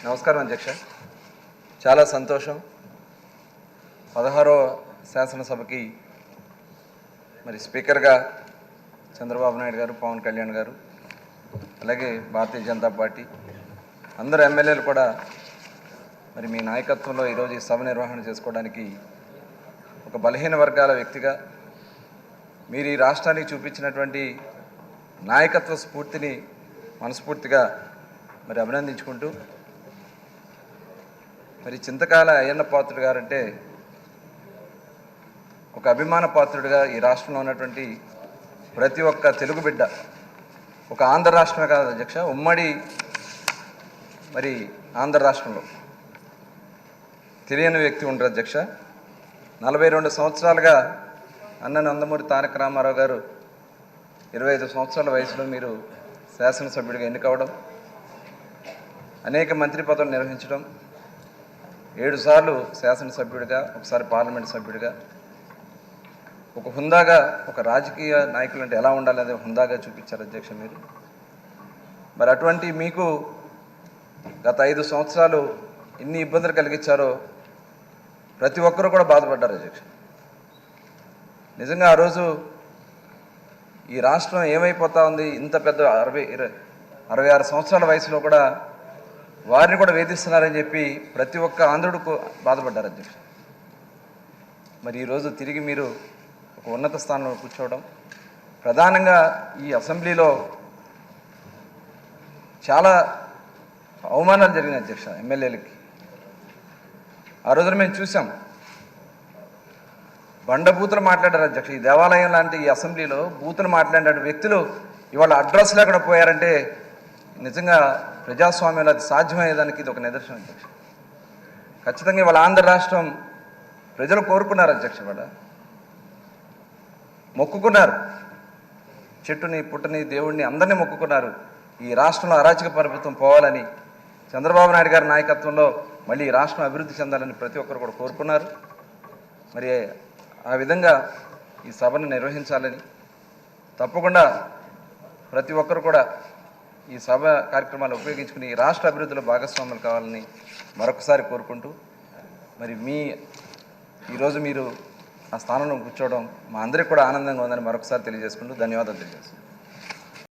నమస్కారం అధ్యక్ష. చాలా సంతోషం. 16వ శాసనసభకి మరి స్పీకర్గా చంద్రబాబు నాయుడు గారు, పవన్ కళ్యాణ్ గారు, అలాగే భారతీయ జనతా పార్టీ అందరు ఎమ్మెల్యేలు కూడా మరి మీ నాయకత్వంలో ఈరోజు ఈ సభ నిర్వహణ చేసుకోవడానికి ఒక బలహీన వర్గాల వ్యక్తిగా మీరు ఈ రాష్ట్రానికి చూపించినటువంటి నాయకత్వ స్ఫూర్తిని మనస్ఫూర్తిగా మరి అభినందించుకుంటూ, మరి చింతకాల అయ్యన్న పాత్రుడు గారంటే ఒక అభిమాన పాత్రుడిగా ఈ రాష్ట్రంలో ఉన్నటువంటి ప్రతి ఒక్క తెలుగు బిడ్డ, ఒక ఆంధ్ర రాష్ట్రమే కాదు అధ్యక్ష, ఉమ్మడి మరి ఆంధ్ర రాష్ట్రంలో తెలియని వ్యక్తి ఉండరు అధ్యక్ష. 42 సంవత్సరాలుగా అన్న నందమూరి తారక రామారావు గారు 25 సంవత్సరాల వయసులో మీరు శాసనసభ్యుడిగా ఎన్నికవడం, అనేక మంత్రి పదవులు నిర్వహించడం, 7 సార్లు శాసనసభ్యుడిగా, ఒకసారి పార్లమెంట్ సభ్యుడిగా, ఒక హుందాగా ఒక రాజకీయ నాయకులు అంటే ఎలా ఉండాలి అదే హుందాగా చూపించారు అధ్యక్ష మీరు. మరి అటువంటి మీకు గత 5 సంవత్సరాలు ఎన్ని ఇబ్బందులు కలిగించారో ప్రతి ఒక్కరూ కూడా బాధపడ్డారు అధ్యక్ష. నిజంగా ఆ రోజు ఈ రాష్ట్రం ఏమైపోతా ఉంది, ఇంత పెద్ద 66 సంవత్సరాల వయసులో కూడా వారిని కూడా వేధిస్తున్నారని చెప్పి ప్రతి ఒక్క ఆంధ్రుడు బాధపడ్డారు అధ్యక్ష. మరి ఈరోజు తిరిగి మీరు ఒక ఉన్నత స్థానంలో కూర్చోవడం, ప్రధానంగా ఈ అసెంబ్లీలో చాలా అవమానాలు జరిగినాయి అధ్యక్ష ఎమ్మెల్యేలకి. ఆ రోజున మేము చూసాం, బండబూతులు మాట్లాడారు అధ్యక్ష. ఈ దేవాలయం లాంటి ఈ అసెంబ్లీలో బూతులు మాట్లాడే వ్యక్తులు ఇవాళ అడ్రస్ లేకుండా పోయారంటే నిజంగా ప్రజాస్వామ్యంలో అది సాధ్యమయ్యేదానికి ఇది ఒక నిదర్శనం అధ్యక్ష. ఖచ్చితంగా ఇవాళ ఆంధ్ర రాష్ట్రం ప్రజలు కోరుకున్నారు అధ్యక్ష, ఇవాళ మొక్కుకున్నారు, చెట్టుని పుట్టని దేవుడిని అందరినీ మొక్కుకున్నారు. ఈ రాష్ట్రంలో అరాచక ప్రభుత్వం పోవాలని, చంద్రబాబు నాయుడు గారి నాయకత్వంలో మళ్ళీ ఈ రాష్ట్రం అభివృద్ధి చెందాలని ప్రతి ఒక్కరు కూడా కోరుకున్నారు. మరి ఆ విధంగా ఈ సభను నిర్వహించాలని, తప్పకుండా ప్రతి ఒక్కరు కూడా ఈ సభ కార్యక్రమాలు ఉపయోగించుకుని ఈ రాష్ట్ర అభివృద్ధిలో భాగస్వాములు కావాలని మరొకసారి కోరుకుంటూ, మరి ఈరోజు మీరు ఆ స్థానంలో కూర్చోవడం మా అందరికీ కూడా ఆనందంగా ఉందని మరొకసారి తెలియజేసుకుంటూ ధన్యవాదాలు తెలియజేస్తున్నాను.